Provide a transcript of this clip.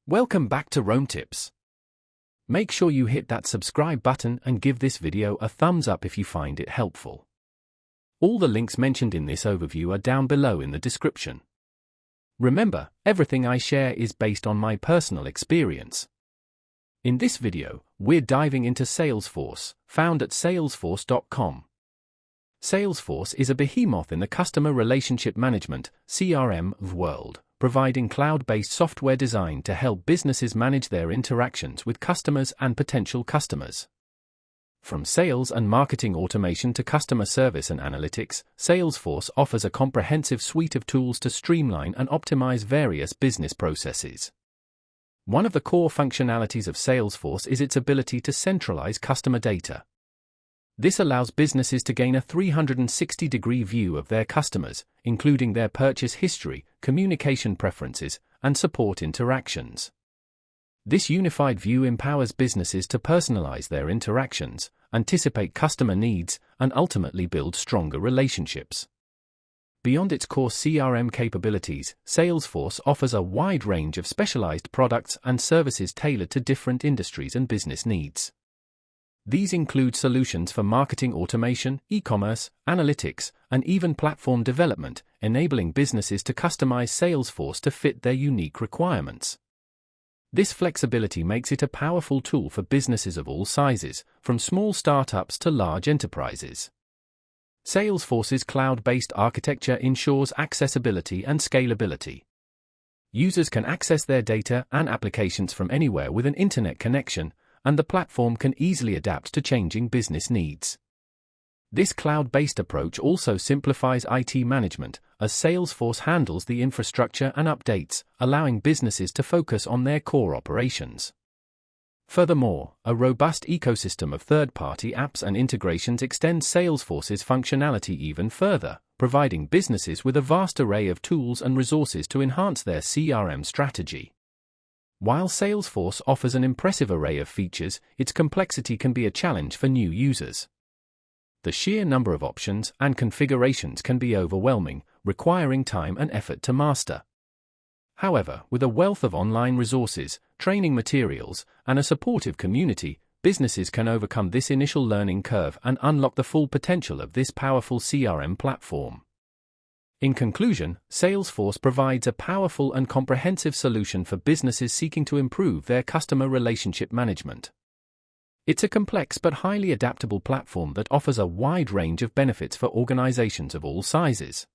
Welcome back to Rome Tips. Make sure you hit that subscribe button and give this video a thumbs up if you find it helpful. All the links mentioned in this overview are down below in the description. Remember, everything I share is based on my personal experience. In this video, we're diving into Salesforce, found at salesforce.com. Salesforce is a behemoth in the customer relationship management (CRM) world, providing cloud-based software designed to help businesses manage their interactions with customers and potential customers. From sales and marketing automation to customer service and analytics, Salesforce offers a comprehensive suite of tools to streamline and optimize various business processes. One of the core functionalities of Salesforce is its ability to centralize customer data. This allows businesses to gain a 360-degree view of their customers, including their purchase history, communication preferences, and support interactions. This unified view empowers businesses to personalize their interactions, anticipate customer needs, and ultimately build stronger relationships. Beyond its core CRM capabilities, Salesforce offers a wide range of specialized products and services tailored to different industries and business needs. These include solutions for marketing automation, e-commerce, analytics, and even platform development, enabling businesses to customize Salesforce to fit their unique requirements. This flexibility makes it a powerful tool for businesses of all sizes, from small startups to large enterprises. Salesforce's cloud-based architecture ensures accessibility and scalability. Users can access their data and applications from anywhere with an internet connection, and the platform can easily adapt to changing business needs. This cloud-based approach also simplifies IT management, as Salesforce handles the infrastructure and updates, allowing businesses to focus on their core operations. Furthermore, a robust ecosystem of third-party apps and integrations extends Salesforce's functionality even further, providing businesses with a vast array of tools and resources to enhance their CRM strategy. While Salesforce offers an impressive array of features, its complexity can be a challenge for new users. The sheer number of options and configurations can be overwhelming, requiring time and effort to master. However, with a wealth of online resources, training materials, and a supportive community, businesses can overcome this initial learning curve and unlock the full potential of this powerful CRM platform. In conclusion, Salesforce provides a powerful and comprehensive solution for businesses seeking to improve their customer relationship management. It's a complex but highly adaptable platform that offers a wide range of benefits for organizations of all sizes.